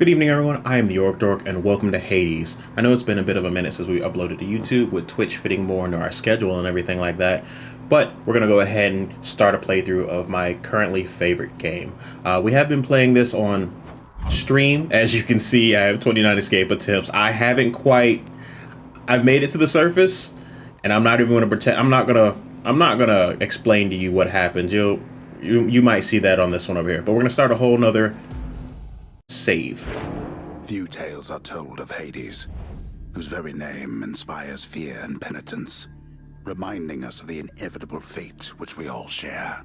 Good evening, everyone. I am the Orc Dork, and welcome to Hades. I know it's been a bit of a minute since we uploaded to YouTube, with Twitch fitting more into our schedule and everything like that. But we're going to go ahead and start a playthrough of my currently favorite game. We have been playing this on stream. As you can see, I have 29 escape attempts. I've made it to the surface, and I'm not even going to pretend. I'm not gonna explain to you what happens. You might see that on this one over here. But we're going to start a whole nother save. Few tales are told of Hades, whose very name inspires fear and penitence, reminding us of the inevitable fate which we all share.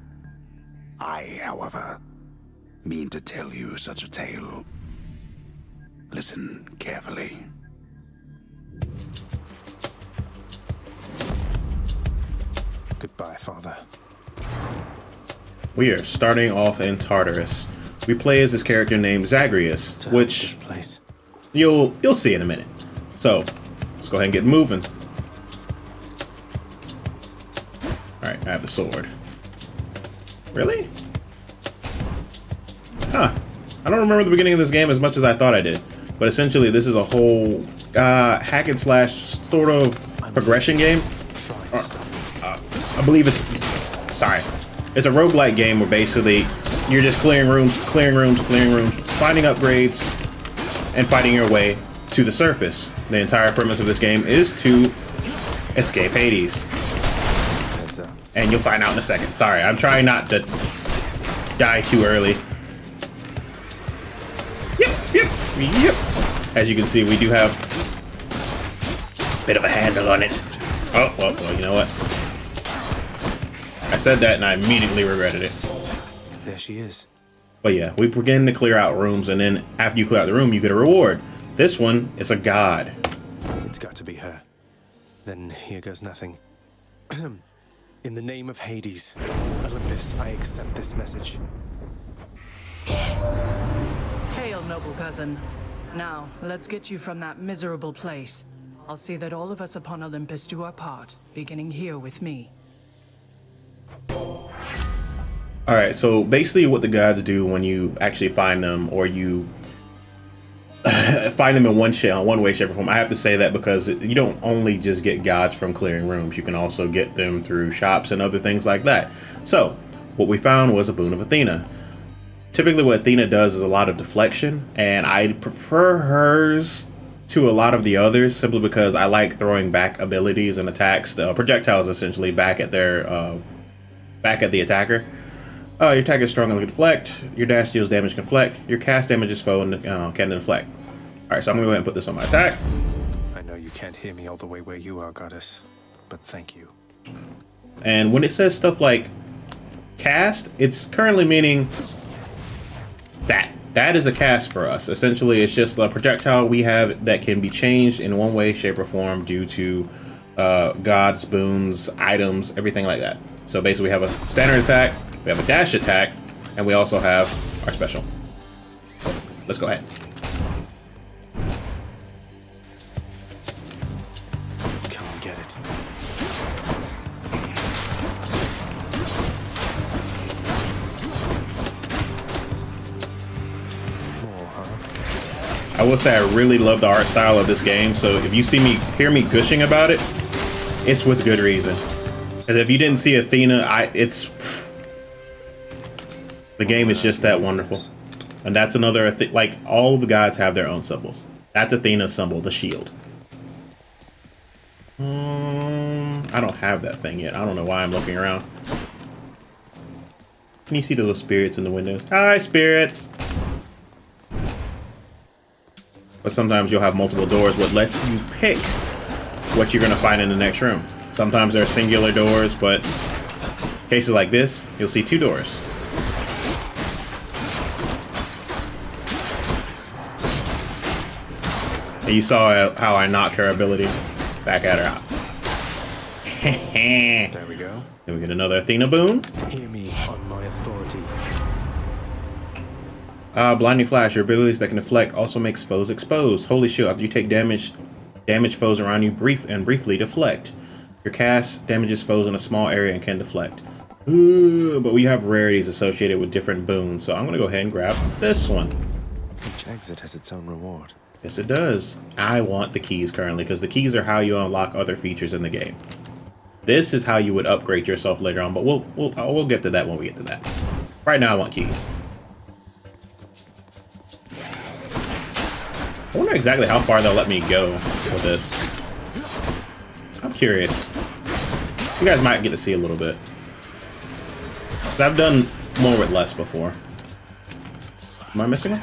I, however, mean to tell you such a tale. Listen carefully. Goodbye, Father. We are starting off in Tartarus. We play as this character named Zagreus, which you'll see in a minute. So let's go ahead and get moving. All right, I have the sword. Really? Huh. I don't remember the beginning of this game as much as I thought I did. But essentially, this is a whole hack and slash sort of progression game. I believe it's... Sorry. It's a roguelike game where basically you're just clearing rooms, finding upgrades, and fighting your way to the surface. The entire premise of this game is to escape Hades. And you'll find out in a second. Sorry, I'm trying not to die too early. Yep. As you can see, we do have a bit of a handle on it. Oh, well, you know what? I said that and I immediately regretted it. There she is. But yeah, we begin to clear out rooms, and then after you clear out the room, you get a reward. This one is a god. It's got to be her. Then here goes nothing. In the name of Hades, Olympus, I accept this message. Hail, noble cousin. Now, let's get you from that miserable place. I'll see that all of us upon Olympus do our part, beginning here with me. Alright, so basically what the gods do when you actually find them, or you find them in one way, shape, or form. I have to say that because you don't only just get gods from clearing rooms, you can also get them through shops and other things like that. So, what we found was a boon of Athena. Typically what Athena does is a lot of deflection, and I prefer hers to a lot of the others simply because I like throwing back abilities and attacks, projectiles essentially, back at the attacker. Your attack is strong and can deflect. Your dash deals damage, can deflect. Your cast damages foe and can deflect. Alright, so I'm gonna go ahead and put this on my attack. I know you can't hear me all the way where you are, goddess, but thank you. And when it says stuff like cast, it's currently meaning that is a cast for us. Essentially, it's just a projectile we have that can be changed in one way, shape, or form due to gods, boons, items, everything like that. So basically, we have a standard attack, we have a dash attack, and we also have our special. Let's go ahead. Come and get it. More, huh? I will say I really love the art style of this game, so if you hear me gushing about it, it's with good reason. Because if you didn't see Athena, the game is just that wonderful. And that's another, like, all the gods have their own symbols. That's Athena's symbol, the shield. I don't have that thing yet. I don't know why I'm looking around. Can you see the little spirits in the windows? Hi, spirits! But sometimes you'll have multiple doors, what lets you pick what you're gonna find in the next room. Sometimes there are singular doors, but cases like this, you'll see two doors. And you saw how I knocked her ability back at her. There we go. Then we get another Athena boon. Hear me on my authority. Blinding Flash, your abilities that can deflect also makes foes exposed. Holy shield, after you take damage foes around you briefly deflect. Your cast damages foes in a small area and can deflect. Ooh, but we have rarities associated with different boons, so I'm gonna go ahead and grab this one. Each exit has its own reward. Yes, it does. I want the keys currently because the keys are how you unlock other features in the game. This is how you would upgrade yourself later on, but we'll get to that when we get to that. Right now, I want keys. I wonder exactly how far they'll let me go with this. I'm curious. You guys might get to see a little bit. I've done more with less before. Am I missing one?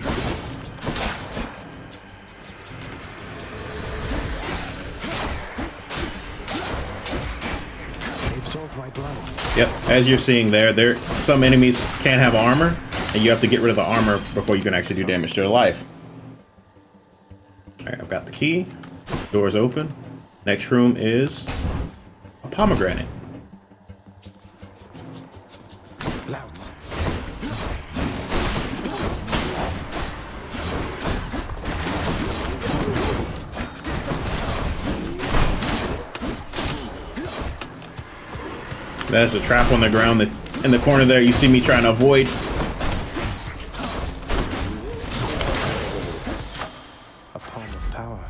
Yep, as you're seeing there, some enemies can't have armor, and you have to get rid of the armor before you can actually do damage to their life. Alright, I've got the key. Doors open. Next room is a pomegranate. Louds. There's a trap on the ground that in the corner there you see me trying to avoid. A palm of power.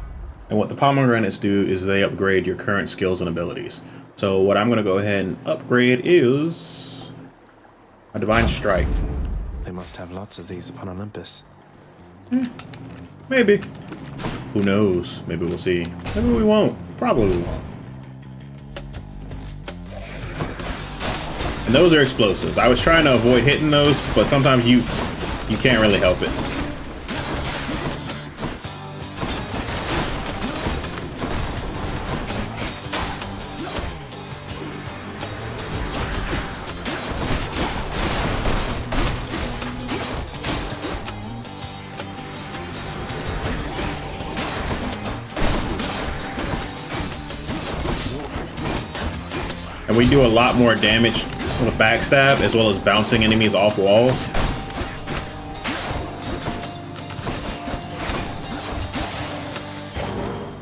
And what the pomegranates do is they upgrade your current skills and abilities. So what I'm going to go ahead and upgrade is a divine strike. They must have lots of these upon Olympus. Maybe. Who knows? Maybe we'll see. Maybe we won't. Probably we won't. And those are explosives. I was trying to avoid hitting those, but sometimes you can't really help it. And we do a lot more damage with backstab, as well as bouncing enemies off walls.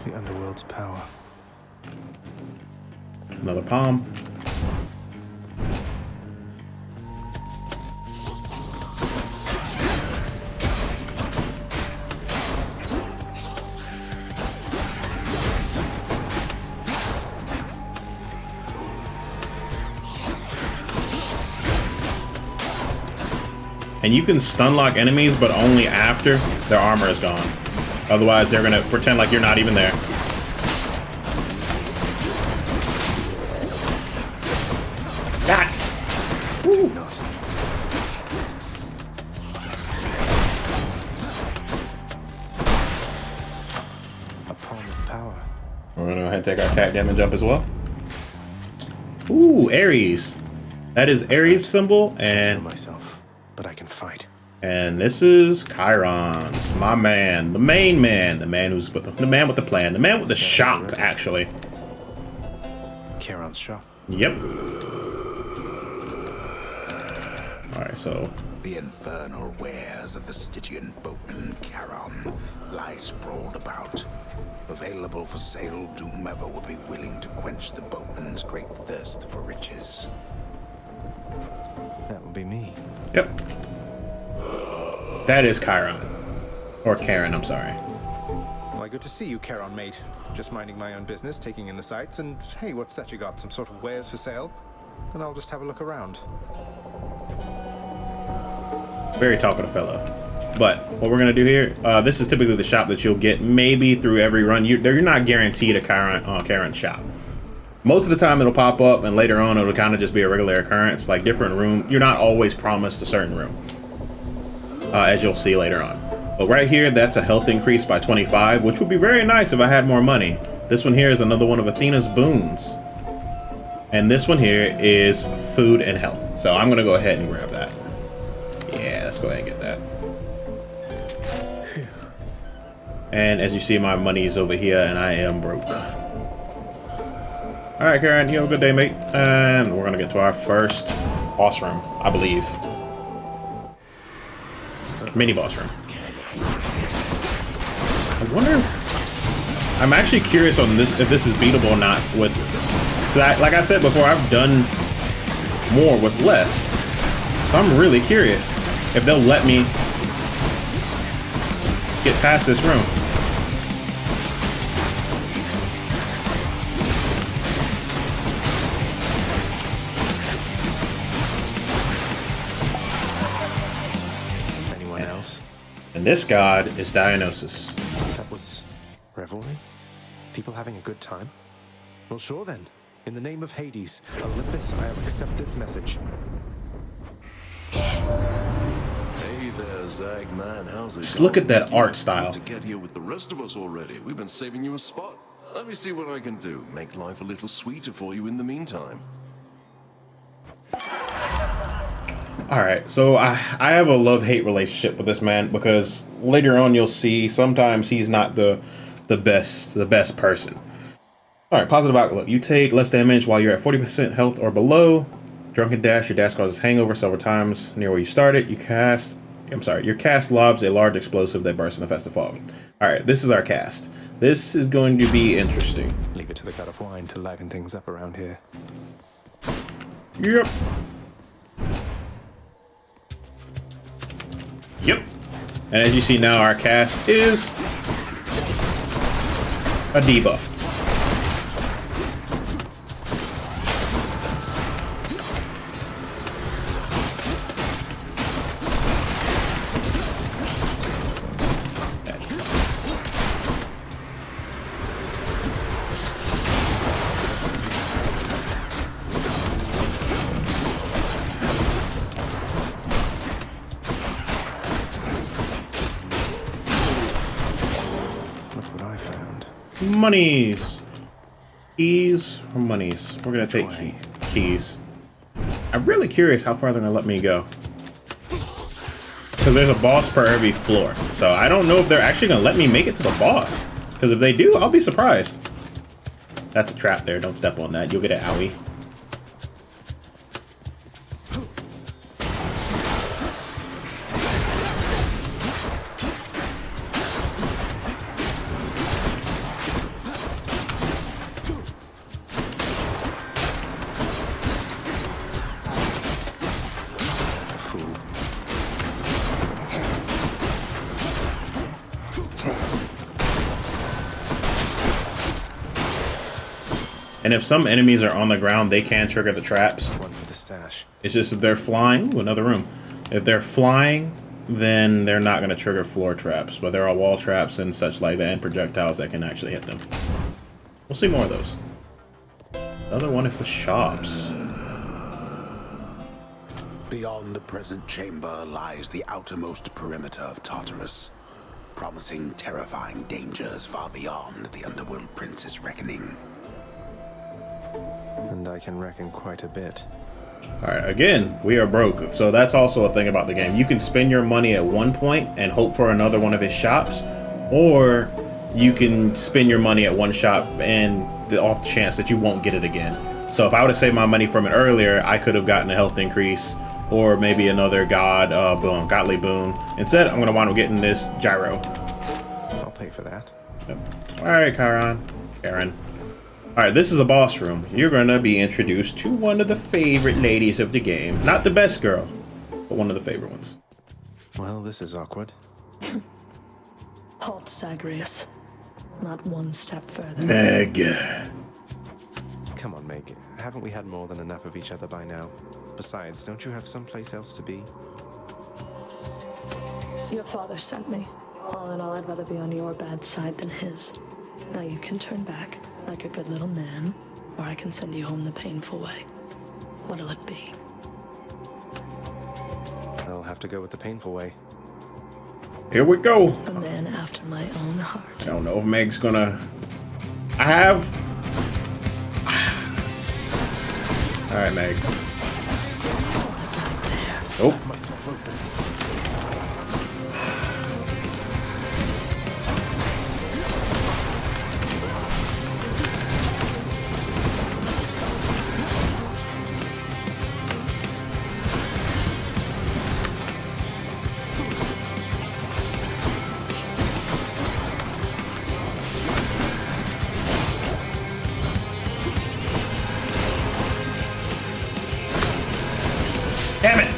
The underworld's power. Another palm. And you can stun lock enemies, but only after their armor is gone. Otherwise, they're gonna pretend like you're not even there. God! Woo. A palm of power. We're gonna go ahead and take our attack damage up as well. Ooh, Ares. That is Ares' symbol, and myself. But I can fight. And this is Chiron's, my man, the main man, the man who's with the man with the plan, the man with the shop, actually. Chiron's shop. Yep. All right, so The infernal wares of the Stygian boatman Charon lie sprawled about, available for sale to whomever would be willing to quench the boatman's great thirst for riches. That would be me. yep, that is Chiron, or Karen. I'm sorry. Why, good to see you, Charon, mate. Just minding my own business, taking in the sights, and hey, what's that you got? Some sort of wares for sale? And I'll just have a look around. Very talkative fellow. But what we're gonna do here, this is typically the shop that you'll get maybe through every run. You're not guaranteed a Chiron shop. Most of the time it'll pop up, and later on it'll kind of just be a regular occurrence, like different room. You're not always promised a certain room, as you'll see later on. But right here, that's a health increase by 25, which would be very nice if I had more money. This one here is another one of Athena's boons. And this one here is food and health. So I'm gonna go ahead and grab that. Yeah, let's go ahead and get that. And as you see, my money is over here, and I am broke. All right, Karen, you have a good day, mate. And we're gonna get to our first boss room, I believe. Mini boss room. I wonder. I'm actually curious on this if this is beatable or not. With, like I said before, I've done more with less, so I'm really curious if they'll let me get past this room. Anyone else? And this god is Dionysus. That was revelry? People having a good time? Well, sure then. In the name of Hades, Olympus, I'll accept this message. Hey there, Zag man. How's it Just going? look at that art Good style. to get here with the rest of us already. We've been saving you a spot. Let me see what I can do. Make life a little sweeter for you in the meantime. Alright, so I have a love-hate relationship with this man because later on you'll see sometimes he's not the best person. Alright, positive outlook. You take less damage while you're at 40% health or below. Drunken Dash, your dash causes hangover several times near where you started. Your cast lobs a large explosive that bursts in the festive fog. Alright, this is our cast. This is going to be interesting. Leave it to the god of wine to liven things up around here. Yep. Yep. And as you see now, our cast is a debuff. Look what I found. Monies. Keys or monies? We're gonna take keys. I'm really curious how far they're gonna let me go. Because there's a boss per every floor. So I don't know if they're actually gonna let me make it to the boss. Because if they do, I'll be surprised. That's a trap there. Don't step on that. You'll get an owie. And if some enemies are on the ground, they can trigger the traps. One for the stash. It's just if they're flying, ooh, another room. If they're flying, then they're not going to trigger floor traps. But there are wall traps and such like that, and projectiles that can actually hit them. We'll see more of those. Another one of the shops. Beyond the present chamber lies the outermost perimeter of Tartarus, promising terrifying dangers far beyond the Underworld Prince's reckoning. And I can reckon quite a bit. Alright, again, we are broke. So that's also a thing about the game. You can spend your money at one point and hope for another one of his shops, or you can spend your money at one shop and the off chance that you won't get it again. So if I would have saved my money from it earlier, I could have gotten a health increase or maybe another godly boon. Instead, I'm going to wind up getting this gyro. I'll pay for that. Yep. Alright, Karen. Alright, this is a boss room. You're going to be introduced to one of the favorite ladies of the game. Not the best girl, but one of the favorite ones. Well, this is awkward. Halt, Zagreus. Not one step further. Meg. Come on, Meg. Haven't we had more than enough of each other by now? Besides, don't you have someplace else to be? Your father sent me. All in all, I'd rather be on your bad side than his. Now you can turn back, like a good little man, or I can send you home the painful way. What'll it be? I'll have to go with the painful way. Here we go. A man after my own heart. I don't know if Meg's gonna... I have... Alright, Meg. Oh. Myself open. Damn it!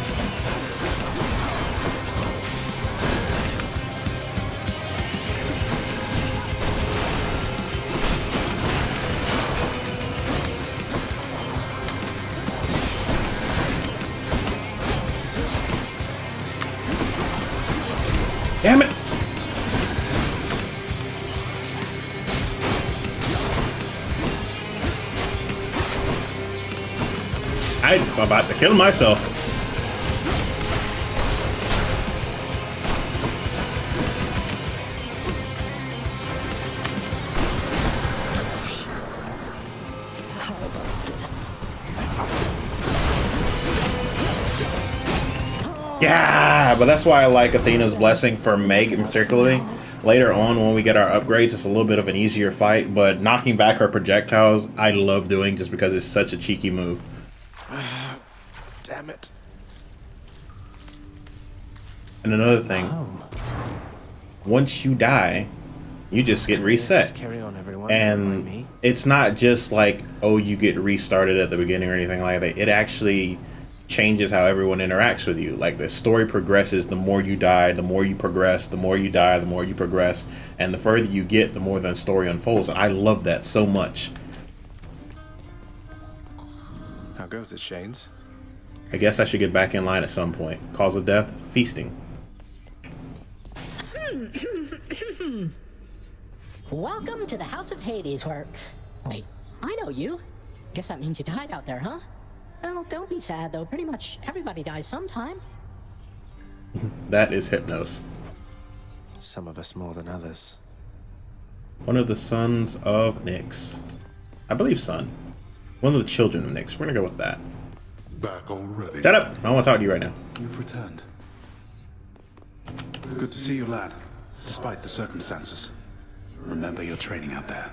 Damn it! I'm about to kill myself. How about this? Yeah, but that's why I like Athena's blessing for Meg particularly. Later on, when we get our upgrades, it's a little bit of an easier fight, but knocking back her projectiles, I love doing just because it's such a cheeky move. Damn it. And another thing, once you die, you just get reset. Carry on, everyone. And it's not just like, oh, you get restarted at the beginning or anything like that. It actually changes how everyone interacts with you. Like, the story progresses, the more you die, the more you progress, the more you die, the more you progress, and the further you get, the more the story unfolds. And I love that so much. How goes it, Shades? I guess I should get back in line at some point. Cause of death? Feasting. Welcome to the House of Hades, where... Wait, I know you. Guess that means you died out there, huh? Well, don't be sad, though. Pretty much everybody dies sometime. That is Hypnos. Some of us more than others. One of the sons of Nyx. I believe son. One of the children of Nyx. We're gonna go with that. Back already? Shut up! I don't want to talk to you right now. You've returned. Good to see you, lad. Despite the circumstances. Remember your training out there.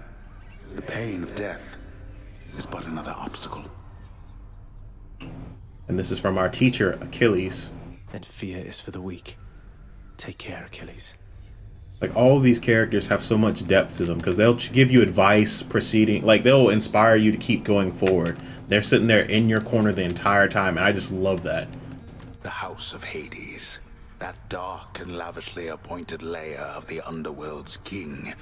The pain of death is but another obstacle. And this is from our teacher, Achilles. And fear is for the weak. Take care, Achilles. Like, all of these characters have so much depth to them because they'll give you advice proceeding, like, they'll inspire you to keep going forward. They're sitting there in your corner the entire time, and I just love that. The House of Hades, that dark and lavishly appointed lair of the Underworld's king,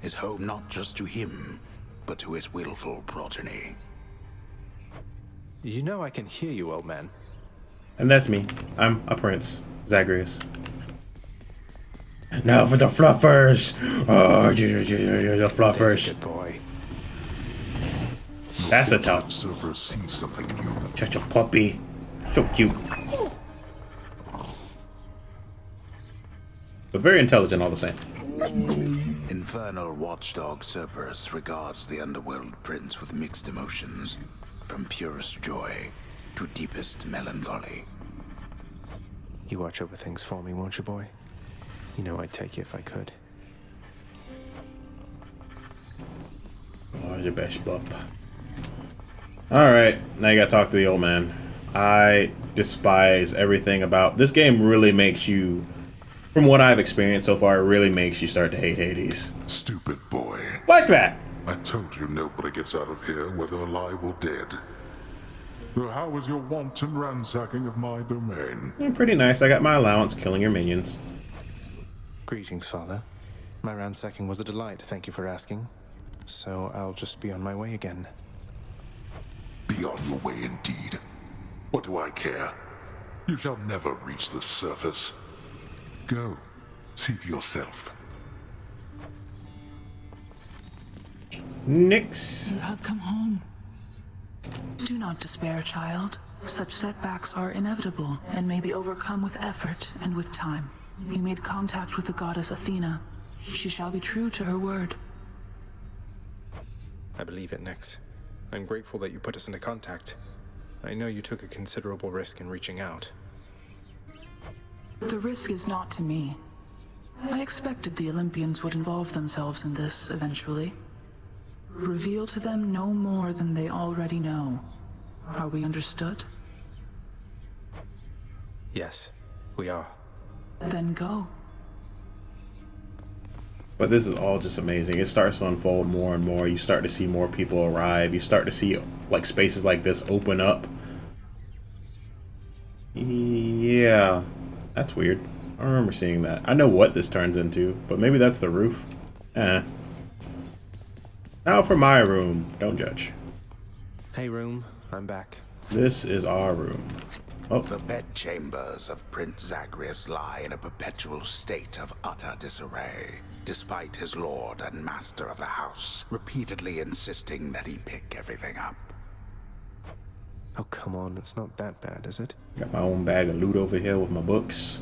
is home not just to him, but to his willful progeny. You know I can hear you, old man. And that's me. I'm a prince, Zagreus. Now for the fluffers! Oh, the fluffers. Good boy. That's a top. Cerberus sees something in you. Such a puppy. So cute. But very intelligent all the same. Infernal watchdog Cerberus regards the Underworld prince with mixed emotions, from purest joy to deepest melancholy. You watch over things for me, won't you, boy? You know I'd take you if I could. Oh, your best bub. Alright, now you gotta talk to the old man. I despise everything about this game. Really makes you, from what I've experienced so far, it really makes you start to hate Hades. Stupid boy. Like that! I told you nobody gets out of here, whether alive or dead. So how was your wanton ransacking of my domain? Pretty nice. I got my allowance killing your minions. Greetings, Father. My ransacking was a delight, thank you for asking. So I'll just be on my way again. Be on your way indeed. What do I care? You shall never reach the surface. Go. See for yourself. Nyx. You have come home. Do not despair, child. Such setbacks are inevitable and may be overcome with effort and with time. You made contact with the goddess Athena. She shall be true to her word. I believe it, Nyx. I'm grateful that you put us into contact. I know you took a considerable risk in reaching out. The risk is not to me. I expected the Olympians would involve themselves in this eventually. Reveal to them no more than they already know. Are we understood? Yes, we are. Then go. But this is all just amazing. It starts to unfold more and more. You start to see more people arrive. You start to see like spaces like this open up. Yeah, that's weird. I remember seeing that. I know what this turns into, but maybe that's the roof. Now for my room. Don't judge. Hey, room. I'm back. This is our room. Oh. The bedchambers of Prince Zagreus lie in a perpetual state of utter disarray, despite his lord and master of the house repeatedly insisting that he pick everything up. Oh, come on. It's not that bad, is it? Got my own bag of loot over here with my books.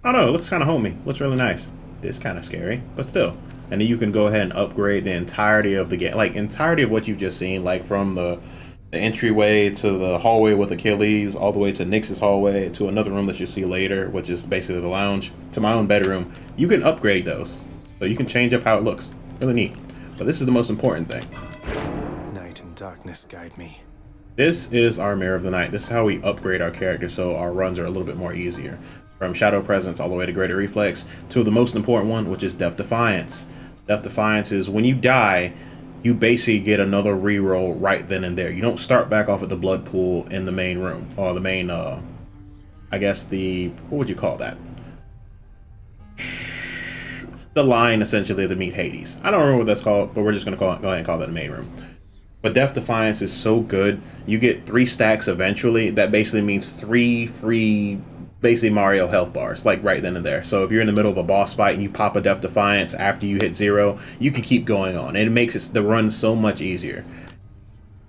I don't know, it looks kind of homey. Looks really nice. It's kind of scary, but still. And then you can go ahead and upgrade the entirety of the game. Like, entirety of what you've just seen. Like, from the entryway to the hallway with Achilles, all the way to Nyx's hallway, to another room that you'll see later, which is basically the lounge, to my own bedroom. You can upgrade those. So you can change up how it looks. Really neat. But this is the most important thing. Night and darkness guide me. This is our Mirror of the Night. This is how we upgrade our character so our runs are a little bit more easier. From Shadow Presence all the way to Greater Reflex to the most important one, which is Death Defiance. Death Defiance is when you die, you basically get another reroll right then and there. You don't start back off at the blood pool in the main room, or the main, I guess what would you call that? The line, essentially, to meet Hades. I don't remember what that's called, but we're just going to go ahead and call that the main room. But Death Defiance is so good. You get 3 stacks eventually. That basically means 3 free, basically Mario health bars, like right then and there. So if you're in the middle of a boss fight and you pop a Death Defiance after you hit 0, you can keep going on. And it makes the run so much easier.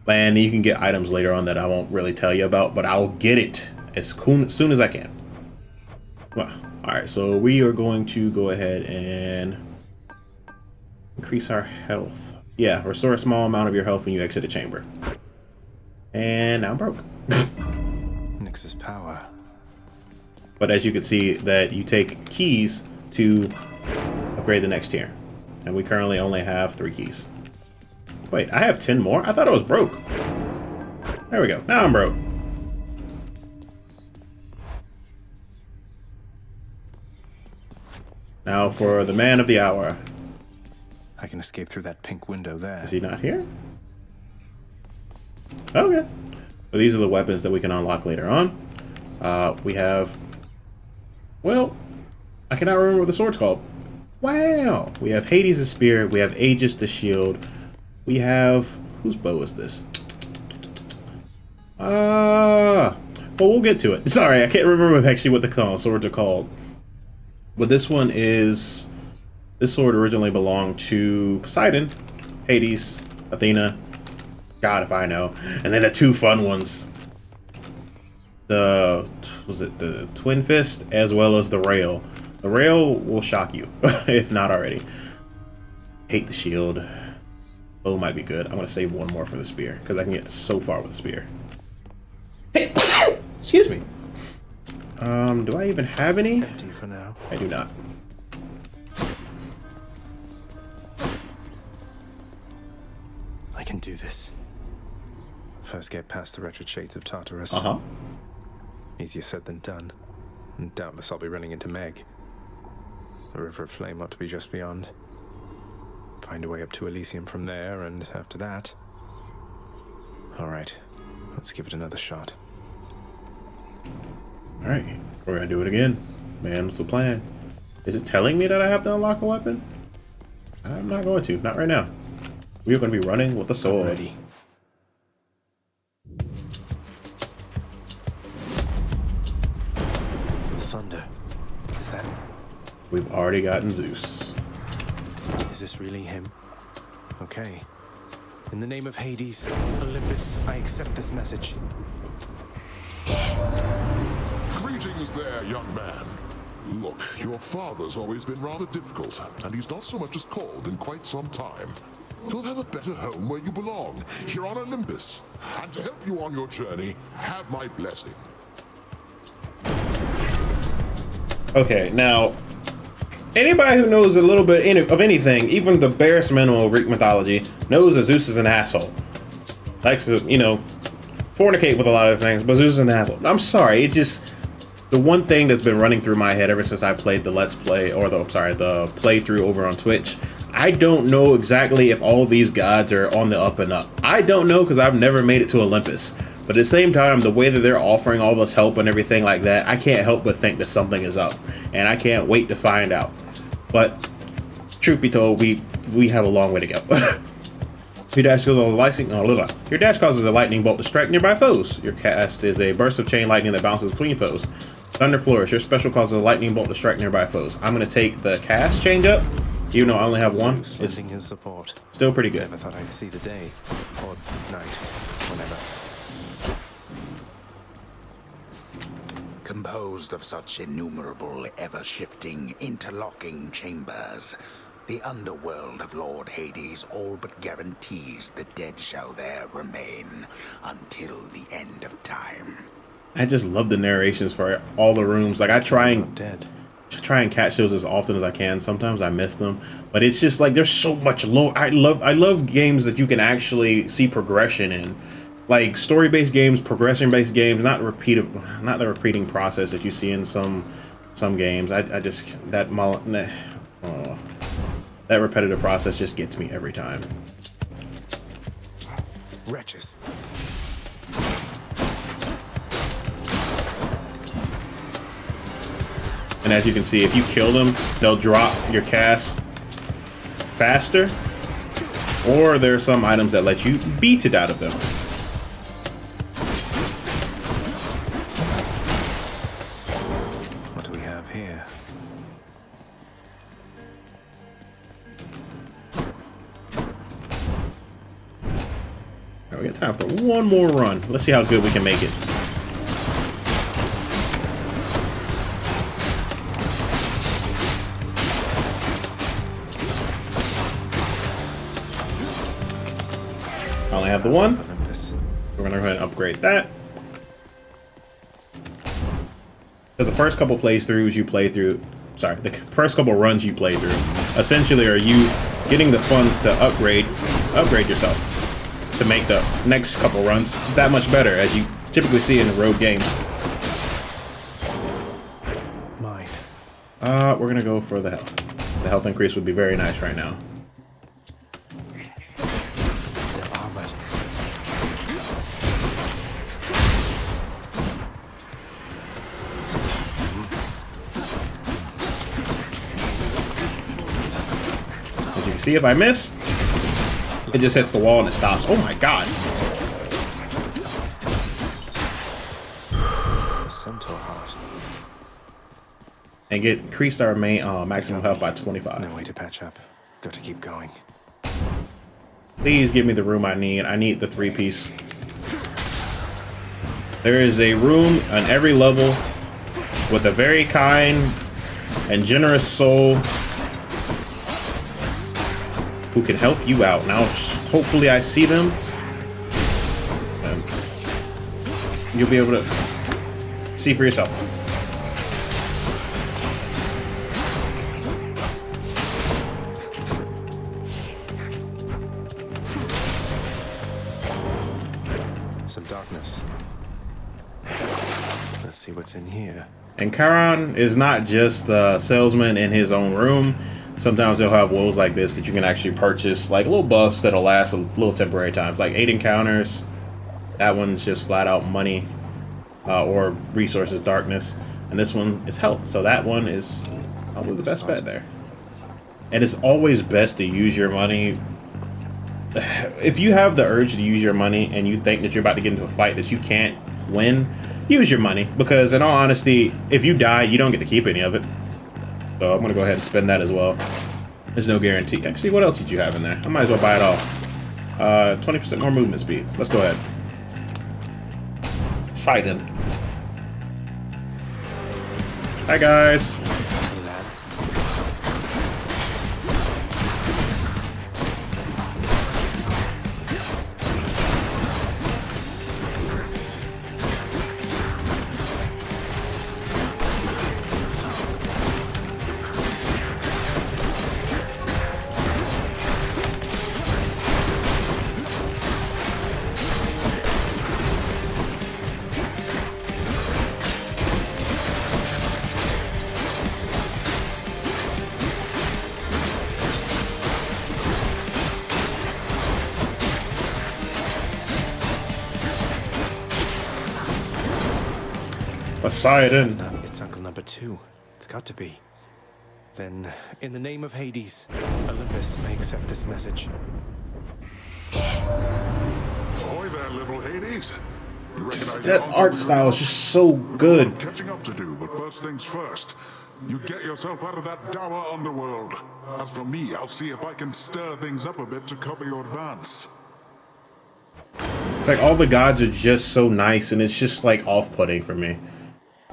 And you can get items later on that I won't really tell you about, but I'll get it as soon as I can. Well, alright, so we are going to go ahead and increase our health. Yeah, restore a small amount of your health when you exit a chamber. And now I'm broke. Nyx's power. But as you can see, that you take keys to upgrade the next tier. And we currently only have 3 keys. Wait, I have 10 more? I thought I was broke. There we go. Now I'm broke. Now for the man of the hour. I can escape through that pink window there. Is he not here? Okay. So these are the weapons that we can unlock later on. We have... Well, I cannot remember what the sword's called. Wow! We have Hades' spear. We have Aegis the shield. We have... Whose bow is this? Well, we'll get to it. Sorry, I can't remember actually what the swords are called. But this one is... This sword originally belonged to Poseidon, Hades, Athena, God if I know, and then the 2 fun ones. Was it the Twin Fist as well as the Rail? The Rail will shock you, if not already. Hate the shield. Bow might be good. I'm gonna save 1 more for the spear, because I can get so far with the spear. Hey, excuse me. Do I even have any? Empty for now. I do not. I can do this. First get past the wretched shades of Tartarus. Uh-huh. Easier said than done. And doubtless I'll be running into Meg. The River of Flame ought to be just beyond. Find a way up to Elysium from there, and after that... Alright, let's give it another shot. Alright, we're gonna do it again. Man, what's the plan? Is it telling me that I have to unlock a weapon? I'm not going to, not right now. We are going to be running with the sword. Ready. Thunder. Is that... We've already gotten Zeus. Is this really him? Okay. In the name of Hades, Olympus, I accept this message. Greetings there, young man. Look, your father's always been rather difficult, and he's not so much as called in quite some time. You'll have a better home where you belong, here on Olympus. And to help you on your journey, have my blessing. Okay, now, anybody who knows a little bit of anything, even the barest minimum of Greek mythology, knows that Zeus is an asshole. Likes to, you know, fornicate with a lot of things, but Zeus is an asshole. I'm sorry, it just... The one thing that's been running through my head ever since I played the Let's Play, or the playthrough over on Twitch, I don't know exactly if all these gods are on the up and up. I don't know because I've never made it to Olympus. But at the same time, the way that they're offering all this help and everything like that, I can't help but think that something is up. And I can't wait to find out. But truth be told, we have a long way to go. Your dash causes a lightning bolt to strike nearby foes. Your cast is a burst of chain lightning that bounces between foes. Thunder Flourish. Your special causes a lightning bolt to strike nearby foes. I'm gonna take the cast change up, even though I only have one. It's his support. Still pretty good. Never thought I'd see the day or night, whenever. Composed of such innumerable, ever-shifting, interlocking chambers, the underworld of Lord Hades all but guarantees the dead shall there remain until the end of time. I just love the narrations for all the rooms. Like I try and catch those as often as I can. Sometimes I miss them, but it's just like there's so much lore. I love games that you can actually see progression in, like story-based games, progression-based games, not the repeating process that you see in some games. I just that repetitive process just gets me every time. Wretches. And as you can see, if you kill them, they'll drop your cast faster, or there are some items that let you beat it out of them. What do we have here? All right, we got time for one more run. Let's see how good we can make it. I only have the one. We're gonna go ahead and upgrade that. Because the first couple playthroughs you play through, the first couple runs you play through, essentially are you getting the funds to upgrade yourself to make the next couple runs that much better, as you typically see in rogue games. Mine. We're gonna go for the health. The health increase would be very nice right now. See, if I miss, it just hits the wall and it stops. Oh my god. Centaur heart. And increased our maximum health by 25. No way to patch up. Got to keep going. Please give me the room I need. I need the 3-piece. There is a room on every level with a very kind and generous soul who can help you out. Now, hopefully I see them. And you'll be able to see for yourself. Some darkness. Let's see what's in here. And Charon is not just a salesman in his own room. Sometimes they'll have woes like this that you can actually purchase, like little buffs that'll last a little temporary times, like 8 encounters. That one's just flat out money or resources, darkness, and this one is health. So that one is probably the best bet there. And it's always best to use your money. If you have the urge to use your money and you think that you're about to get into a fight that you can't win, use your money, because in all honesty, if you die, you don't get to keep any of it. So I'm gonna go ahead and spend that as well. There's no guarantee. Actually, what else did you have in there? I might as well buy it all. 20% more movement speed. Let's go ahead. Poseidon. Hi guys. Hey lads. Poseidon. It's Uncle Number 2. It's got to be. Then, in the name of Hades, Olympus may accept this message. General Hades. You recognize That your art uncle style is Muriel? just so good. Catching up to do, but first things first. You get yourself out of that dour underworld. As for me, I'll see if I can stir things up a bit to cover your advance. It's like all the gods are just so nice, and it's just like off-putting for me.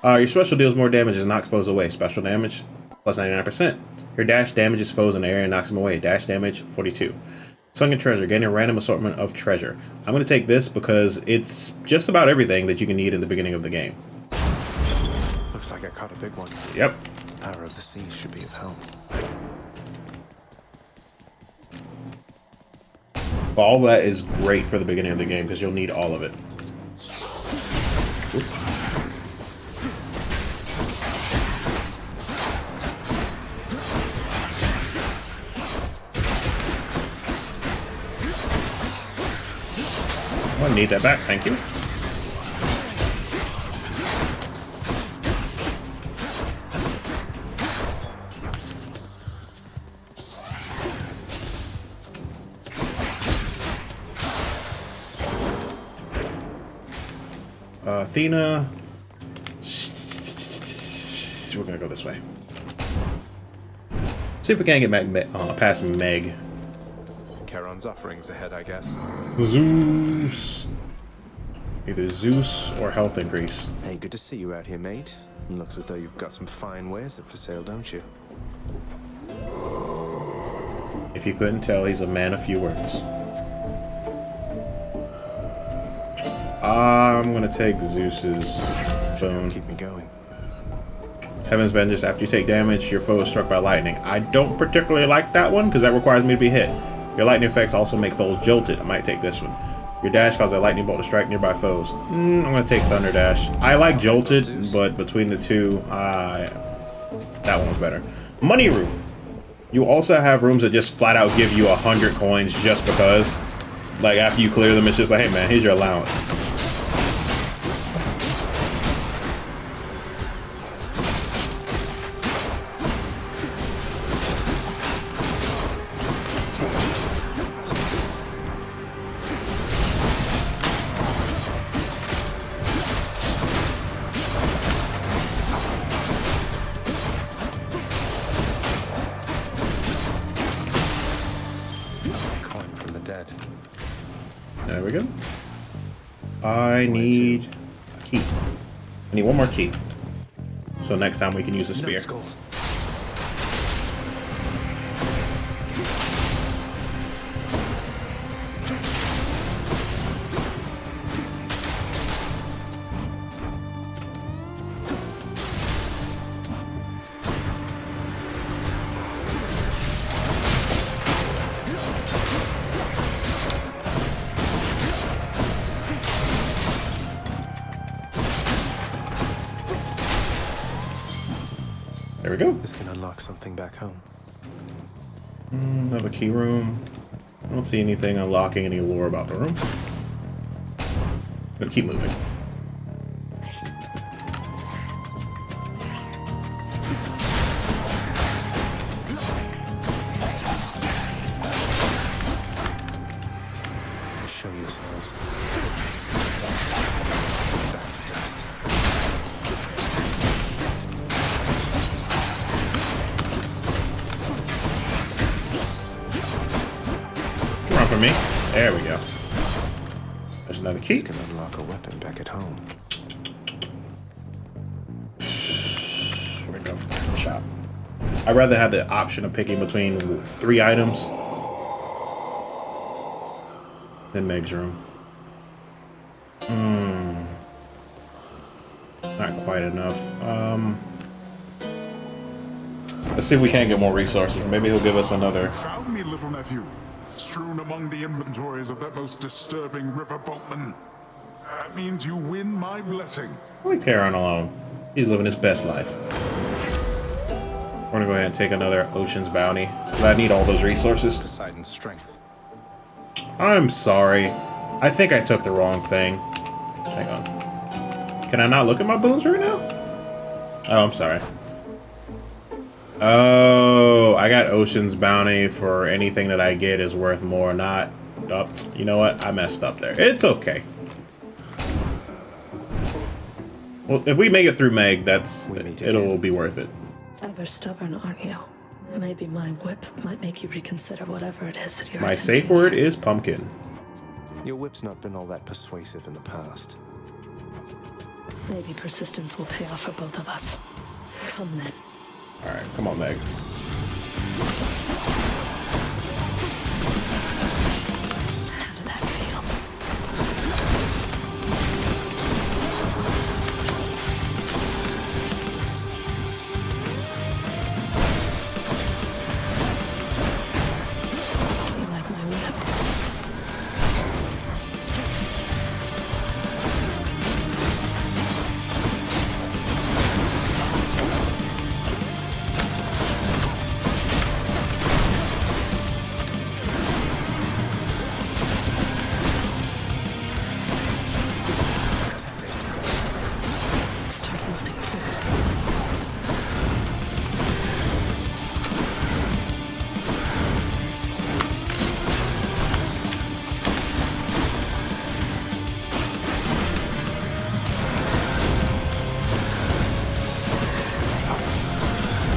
Your special deals more damage and knocks foes away. Special damage plus 99%. Your dash damages foes in the area and knocks them away. Dash damage 42. Sunken treasure, gain a random assortment of treasure. I'm going to take this because it's just about everything that you can need in the beginning of the game. Looks like I caught a big one. Yep. Power of the sea should be of help. All that is great for the beginning of the game because you'll need all of it. I need that back, thank you. Athena. We're gonna go this way. See if we can get past Meg. Charon's offerings ahead, I guess. Zeus. Either Zeus or health increase. Hey, good to see you out here, mate. Looks as though you've got some fine wares up for sale, don't you? If you couldn't tell, he's a man of few words. I'm gonna take Zeus's boon. Keep me going. Heaven's Vengeance. After you take damage, your foe is struck by lightning. I don't particularly like that one because that requires me to be hit. Your lightning effects also make foes jolted. I might take this one. Your dash causes a lightning bolt to strike nearby foes. I'm gonna take Thunder Dash. I like jolted, but between the two, that one was better. Money room. You also have rooms that just flat out give you 100 coins just because. Like after you clear them, it's just like, hey man, here's your allowance. There we go. I need a key. I need one more key. So next time we can use a spear. There we go. This can unlock something back home. Another key room. I don't see anything unlocking any lore about the room. Gonna keep moving. Show yourselves. Back to dust. Run for me. There we go. There's another key. This can unlock a weapon back at home. We're gonna go for the shop. I'd rather have the option of picking between 3 items than Meg's room. Not quite enough. Let's see if we can get more resources. Maybe he'll give us another. Found me, little nephew, strewn among the inventories of that most disturbing riverboatman. That means you win my blessing. Leave Charon alone. He's living his best life. We're gonna go ahead and take another Ocean's Bounty. I need all those resources. Poseidon's strength. I'm sorry. I think I took the wrong thing. Hang on. Can I not look at my boons right now? Oh, I'm sorry. Oh, I got Ocean's Bounty for anything that I get is worth more, not... Oh, you know what? I messed up there. It's okay. Well, if we make it through Meg, it'll be worth it. Ever stubborn, aren't you? Maybe my whip might make you reconsider whatever it is that you're My attempting safe word here. is pumpkin. Your whip's not been all that persuasive in the past. Maybe persistence will pay off for both of us. Come then. All right, come on, Meg. How did that feel? You like my whip? Start running forward.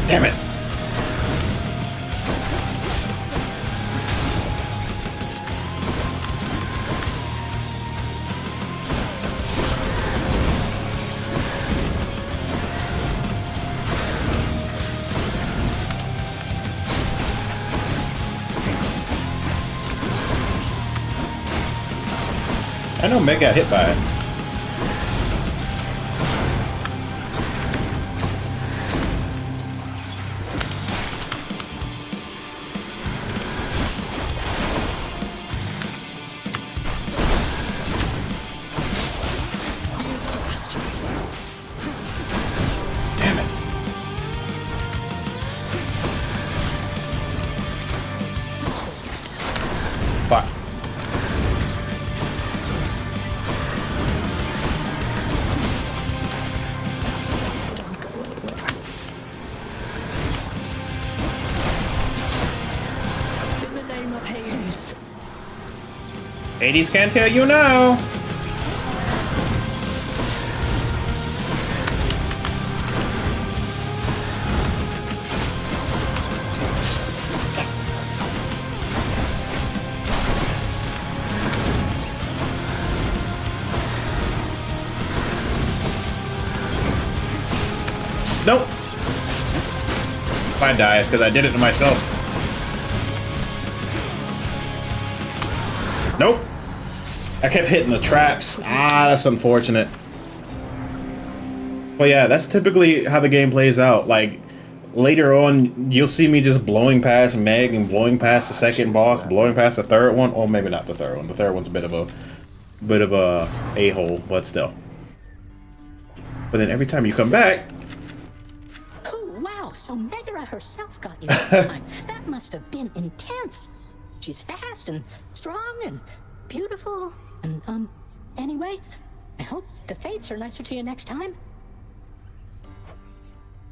Damn it! I know Meg got hit by it. Damn it. Fuck. Don't go anywhere. In the name of Hades. Hades can't hear you now. Nope. If I die, it's because I did it to myself. Nope. I kept hitting the traps. Ah, that's unfortunate. But yeah, that's typically how the game plays out. Like, later on, you'll see me just blowing past Meg and blowing past the second boss, blowing past the third one. Or maybe not the third one. The third one's a bit of a a-hole, but still. But then every time you come back, Oh, wow, so Megara herself got you this time. That must have been intense. She's fast and strong and beautiful. And, anyway, I hope the fates are nicer to you next time.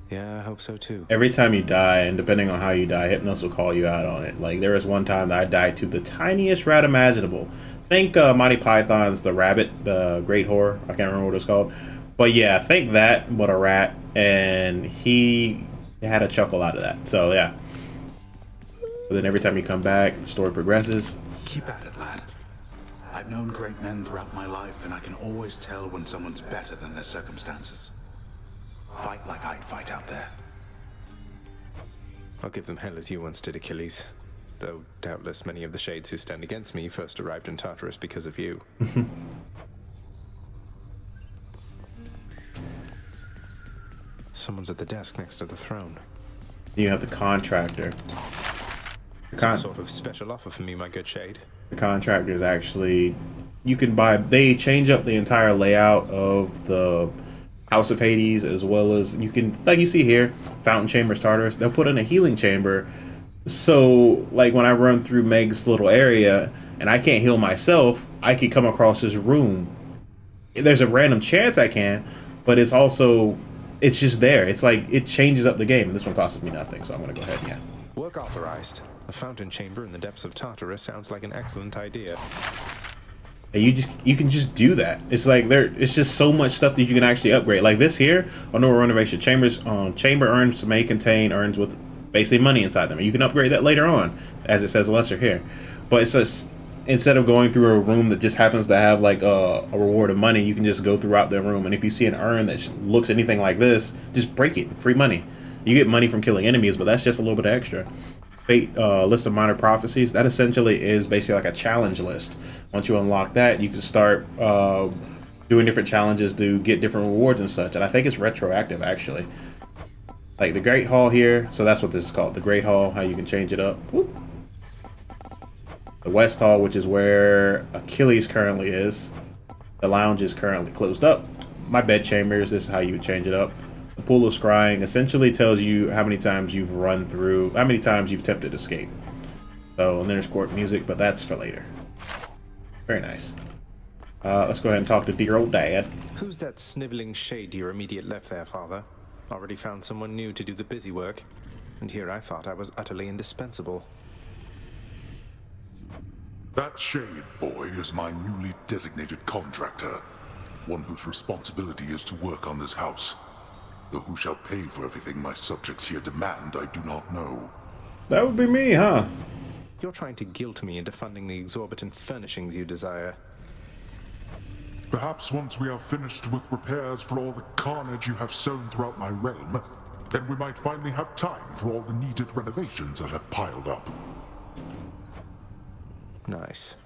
Yeah, I hope so too. every time you die, and depending on how you die, Hypnos will call you out on it. Like, there was one time that I died to the tiniest rat imaginable. Think Monty Python's The Rabbit, the Great Horror. I can't remember what it's called. But yeah, think that, but a rat. And he had a chuckle out of that. So yeah. But then every time you come back, the story progresses. Keep at it, lad. I've known great men throughout my life, and I can always tell when someone's better than their circumstances. Fight like I'd fight out there. I'll give them hell as you once did, Achilles. Though doubtless many of the shades who stand against me first arrived in Tartarus because of you. Someone's at the desk next to the throne. You have the contractor. Some sort of special offer for me, my good shade. The contractor is actually, you can buy, they change up the entire layout of the House of Hades, as well as you can, like you see here, Fountain Chambers, Tartarus, they'll put in a healing chamber. So, like, when I run through Meg's little area and I can't heal myself, I can come across this room. There's a random chance I can, but it's also, it's just there. It's like, it changes up the game, and this one costs me nothing, so I'm going to go ahead and yeah. Work authorized. A fountain chamber in the depths of Tartarus sounds like an excellent idea. And you can just do that. It's like it's just so much stuff that you can actually upgrade. Like this here on no renovation chambers. Chamber urns may contain urns with basically money inside them. And you can upgrade that later on, as it says lesser here. But it's just, instead of going through a room that just happens to have like a reward of money, you can just go throughout the room. And if you see an urn that looks anything like this, just break it. Free money. You get money from killing enemies, but that's just a little bit extra. Fate list of minor prophecies, that essentially is basically like a challenge list. Once you unlock that, you can start doing different challenges to get different rewards and such. And I think it's retroactive, actually. Like the Great Hall here, so that's what this is called, the Great Hall, how you can change it up. Whoop. The West Hall, which is where Achilles currently is. The lounge is currently closed up. My bed chambers, this is how you would change it up. The Pool of Scrying essentially tells you how many times you've run through, how many times you've attempted to escape. So, and there's court music, but that's for later. Very nice. Let's go ahead and talk to dear old dad. Who's that sniveling shade to your immediate left there, Father? Already found someone new to do the busy work. And here I thought I was utterly indispensable. That shade boy is my newly designated contractor. One whose responsibility is to work on this house. Though who shall pay for everything my subjects here demand, I do not know. That would be me, huh? You're trying to guilt me into funding the exorbitant furnishings you desire. Perhaps once we are finished with repairs for all the carnage you have sown throughout my realm, then we might finally have time for all the needed renovations that have piled up. Nice.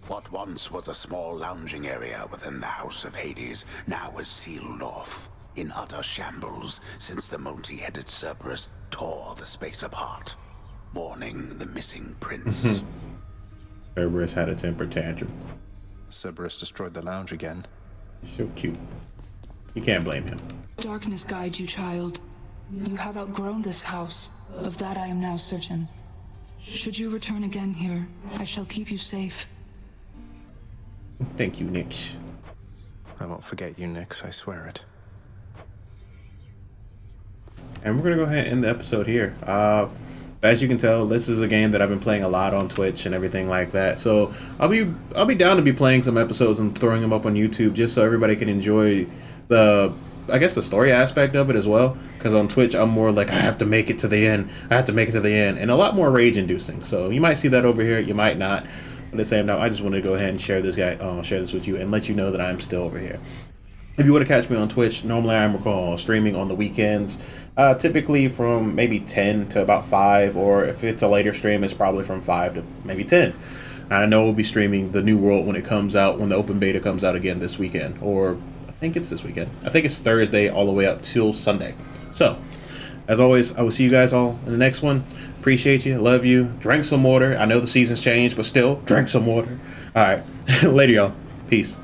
What once was a small lounging area within the House of Hades now is sealed off, in utter shambles, since the multi-headed Cerberus tore the space apart, mourning the missing prince. Cerberus had a temper tantrum. Cerberus destroyed the lounge again. He's so cute. You can't blame him. Darkness guide you, child. You have outgrown this house. Of that I am now certain. Should you return again here, I shall keep you safe. Thank you, Nix. I won't forget you, Nix, I swear it. And we're gonna go ahead and end the episode here. As you can tell, this is a game that I've been playing a lot on Twitch and everything like that. So I'll be down to be playing some episodes and throwing them up on YouTube just so everybody can enjoy the, I guess, the story aspect of it as well. Because on Twitch, I'm more like, I have to make it to the end. I have to make it to the end, and a lot more rage-inducing. So you might see that over here, you might not. But at the same time, I just wanted to go ahead and share this with you and let you know that I'm still over here. If you want to catch me on Twitch, normally I'm streaming on the weekends, typically from maybe 10 to about 5, or if it's a later stream, it's probably from 5 to maybe 10. And I know we'll be streaming The New World when it comes out, when the open beta comes out again this weekend, or I think it's this weekend. I think it's Thursday all the way up till Sunday. So, as always, I will see you guys all in the next one. Appreciate you, love you, drink some water. I know the season's changed, but still, drink some water. All right, later, y'all. Peace.